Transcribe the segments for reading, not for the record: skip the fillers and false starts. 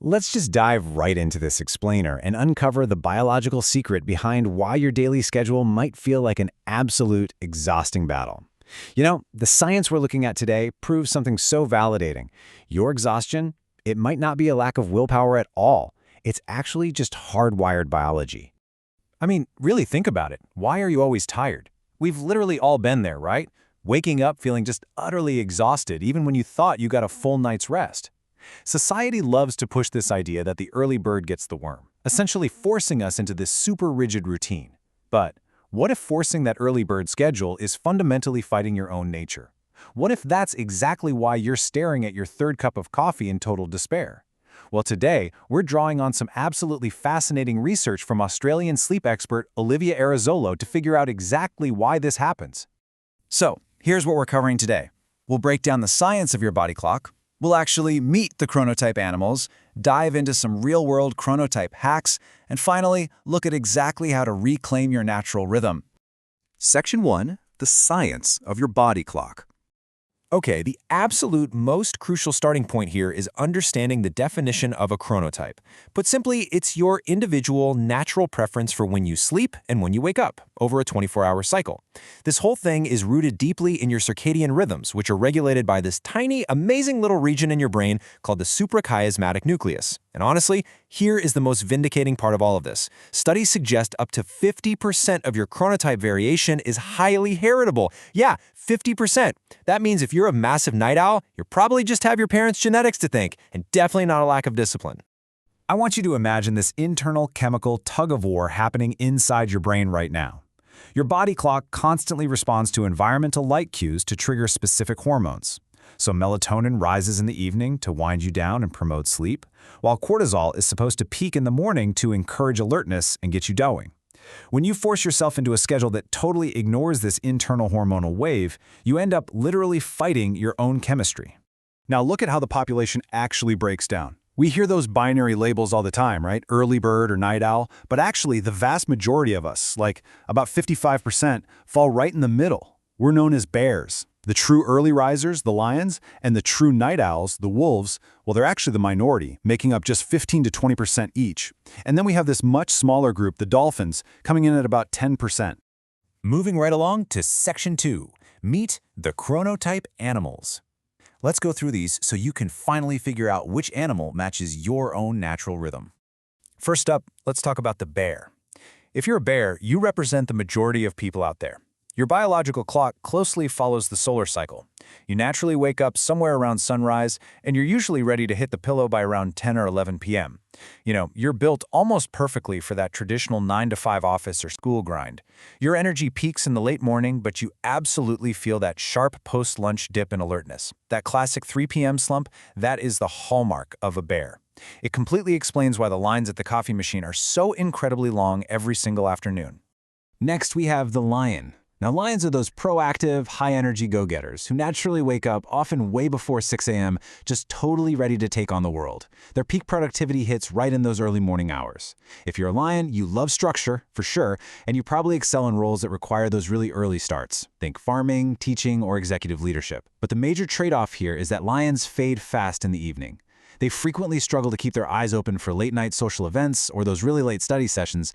Let's just dive right into this explainer and uncover the biological secret behind why your daily schedule might feel like an absolute exhausting battle. The science we're looking at today proves something so validating. Your exhaustion, it might not be a lack of willpower at all. It's actually just hardwired biology. I mean, really think about it. Why are you always tired? We've literally all been there, right? Waking up feeling just utterly exhausted even when you thought you got a full night's rest. Society loves to push this idea that the early bird gets the worm, essentially forcing us into this super rigid routine. But what if forcing that early bird schedule is fundamentally fighting your own nature? What if that's exactly why you're staring at your third cup of coffee in total despair? Well, today, we're drawing on some absolutely fascinating research from Australian sleep expert Olivia Arezzolo to figure out exactly why this happens. So, here's what we're covering today. We'll break down the science of your body clock. We'll actually meet the chronotype animals, dive into some real-world chronotype hacks, and finally, look at exactly how to reclaim your natural rhythm. Section 1. The science of your body clock. Okay, the absolute most crucial starting point here is understanding the definition of a chronotype. Put simply, it's your individual natural preference for when you sleep and when you wake up over a 24-hour cycle. This whole thing is rooted deeply in your circadian rhythms, which are regulated by this tiny, amazing little region in your brain called the suprachiasmatic nucleus. And honestly, here is the most vindicating part of all of this. Studies suggest up to 50% of your chronotype variation is highly heritable. Yeah, 50%. That means if you're a massive night owl, you probably just have your parents' genetics to thank, and definitely not a lack of discipline. I want you to imagine this internal chemical tug-of-war happening inside your brain right now. Your body clock constantly responds to environmental light cues to trigger specific hormones. So melatonin rises in the evening to wind you down and promote sleep, while cortisol is supposed to peak in the morning to encourage alertness and get you going. When you force yourself into a schedule that totally ignores this internal hormonal wave, you end up literally fighting your own chemistry. Now look at how the population actually breaks down. We hear those binary labels all the time, right? Early bird or night owl, but actually the vast majority of us, like about 55%, fall right in the middle. We're known as bears. The true early risers, the lions, and the true night owls, the wolves, well, they're actually the minority, making up just 15 to 20% each. And then we have this much smaller group, the dolphins, coming in at about 10%. Moving right along to Section 2. Meet the chronotype animals. Let's go through these so you can finally figure out which animal matches your own natural rhythm. First up, let's talk about the bear. If you're a bear, you represent the majority of people out there. Your biological clock closely follows the solar cycle. You naturally wake up somewhere around sunrise, and you're usually ready to hit the pillow by around 10 or 11 p.m. You're built almost perfectly for that traditional 9-to-5 office or school grind. Your energy peaks in the late morning, but you absolutely feel that sharp post-lunch dip in alertness. That classic 3 p.m. slump, that is the hallmark of a bear. It completely explains why the lines at the coffee machine are so incredibly long every single afternoon. Next, we have the lion. Now, lions are those proactive, high-energy go-getters who naturally wake up often way before 6 a.m., just totally ready to take on the world. Their peak productivity hits right in those early morning hours. If you're a lion, you love structure, for sure, and you probably excel in roles that require those really early starts. Think farming, teaching, or executive leadership. But the major trade-off here is that lions fade fast in the evening. They frequently struggle to keep their eyes open for late-night social events or those really late study sessions.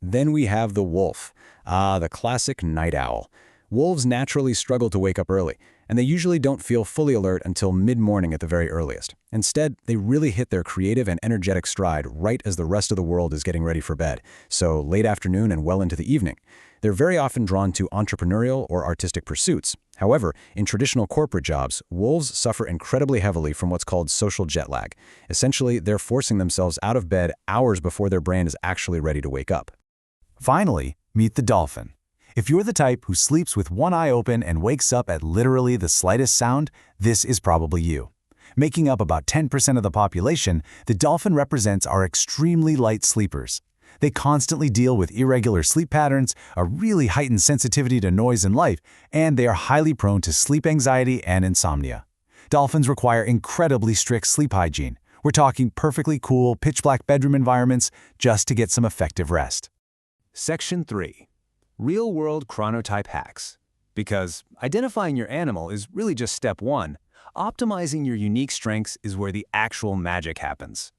Then we have the wolf, the classic night owl. Wolves naturally struggle to wake up early, and they usually don't feel fully alert until mid-morning at the very earliest. Instead, they really hit their creative and energetic stride right as the rest of the world is getting ready for bed, so late afternoon and well into the evening. They're very often drawn to entrepreneurial or artistic pursuits. However, in traditional corporate jobs, wolves suffer incredibly heavily from what's called social jet lag. Essentially, they're forcing themselves out of bed hours before their brain is actually ready to wake up. Finally, meet the dolphin. If you're the type who sleeps with one eye open and wakes up at literally the slightest sound, this is probably you. Making up about 10% of the population, the dolphin represents our extremely light sleepers. They constantly deal with irregular sleep patterns, a really heightened sensitivity to noise and light, and they are highly prone to sleep anxiety and insomnia. Dolphins require incredibly strict sleep hygiene. We're talking perfectly cool, pitch-black bedroom environments just to get some effective rest. Section 3. Real-world chronotype hacks. Because identifying your animal is really just step one, optimizing your unique strengths is where the actual magic happens.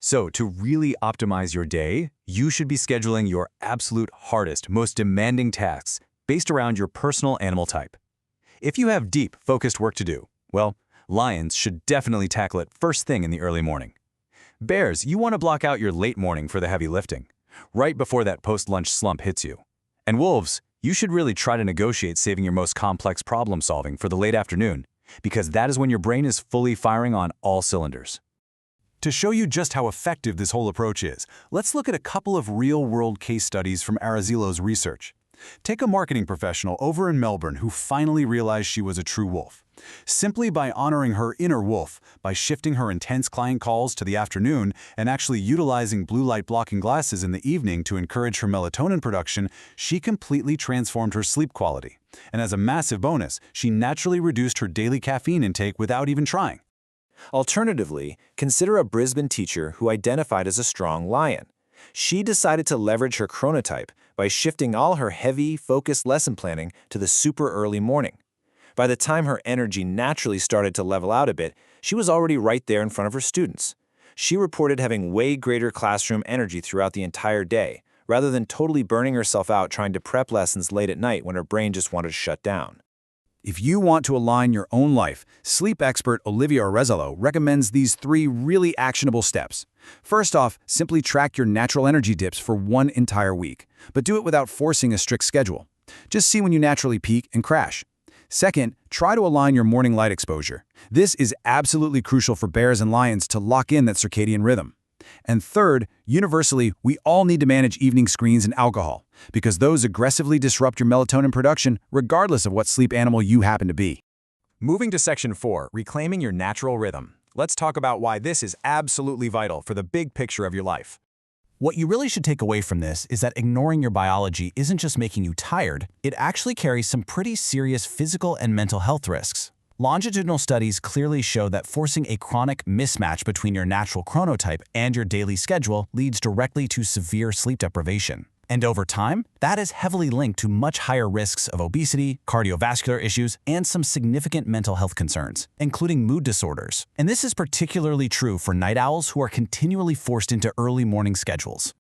So, to really optimize your day, you should be scheduling your absolute hardest, most demanding tasks based around your personal animal type. If you have deep, focused work to do, well, lions should definitely tackle it first thing in the early morning. Bears, you want to block out your late morning for the heavy lifting, right before that post-lunch slump hits you. And wolves, you should really try to negotiate saving your most complex problem solving for the late afternoon, because that is when your brain is fully firing on all cylinders. To show you just how effective this whole approach is, let's look at a couple of real-world case studies from Arezzolo's research. Take a marketing professional over in Melbourne who finally realized she was a true wolf. Simply by honoring her inner wolf, by shifting her intense client calls to the afternoon and actually utilizing blue light blocking glasses in the evening to encourage her melatonin production, she completely transformed her sleep quality. And as a massive bonus, she naturally reduced her daily caffeine intake without even trying. Alternatively, consider a Brisbane teacher who identified as a strong lion. She decided to leverage her chronotype by shifting all her heavy, focused lesson planning to the super early morning. By the time her energy naturally started to level out a bit, she was already right there in front of her students. She reported having way greater classroom energy throughout the entire day, rather than totally burning herself out trying to prep lessons late at night when her brain just wanted to shut down. If you want to align your own life, sleep expert Olivia Arezzolo recommends these 3 really actionable steps. First off, simply track your natural energy dips for 1 entire week, but do it without forcing a strict schedule. Just see when you naturally peak and crash. Second, try to align your morning light exposure. This is absolutely crucial for bears and lions to lock in that circadian rhythm. And third, universally, we all need to manage evening screens and alcohol, because those aggressively disrupt your melatonin production regardless of what sleep animal you happen to be. Moving to Section 4, Reclaiming Your Natural Rhythm. Let's talk about why this is absolutely vital for the big picture of your life. What you really should take away from this is that ignoring your biology isn't just making you tired, it actually carries some pretty serious physical and mental health risks. Longitudinal studies clearly show that forcing a chronic mismatch between your natural chronotype and your daily schedule leads directly to severe sleep deprivation. And over time, that is heavily linked to much higher risks of obesity, cardiovascular issues, and some significant mental health concerns, including mood disorders. And this is particularly true for night owls who are continually forced into early morning schedules.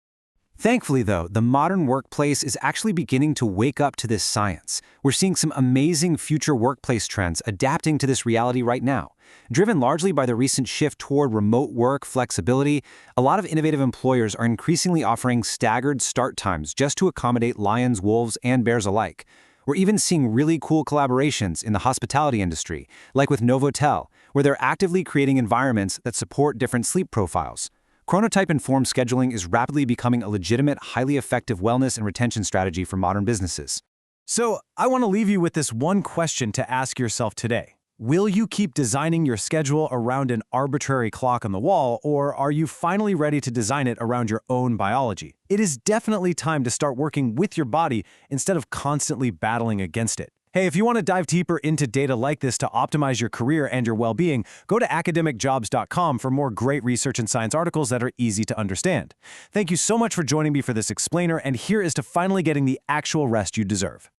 Thankfully, though, the modern workplace is actually beginning to wake up to this science. We're seeing some amazing future workplace trends adapting to this reality right now. Driven largely by the recent shift toward remote work flexibility, a lot of innovative employers are increasingly offering staggered start times just to accommodate lions, wolves, and bears alike. We're even seeing really cool collaborations in the hospitality industry, like with Novotel, where they're actively creating environments that support different sleep profiles. Chronotype-informed scheduling is rapidly becoming a legitimate, highly effective wellness and retention strategy for modern businesses. So, I want to leave you with this one question to ask yourself today. Will you keep designing your schedule around an arbitrary clock on the wall, or are you finally ready to design it around your own biology? It is definitely time to start working with your body instead of constantly battling against it. Hey, if you want to dive deeper into data like this to optimize your career and your well-being, go to academicjobs.com for more great research and science articles that are easy to understand. Thank you so much for joining me for this explainer, and here is to finally getting the actual rest you deserve.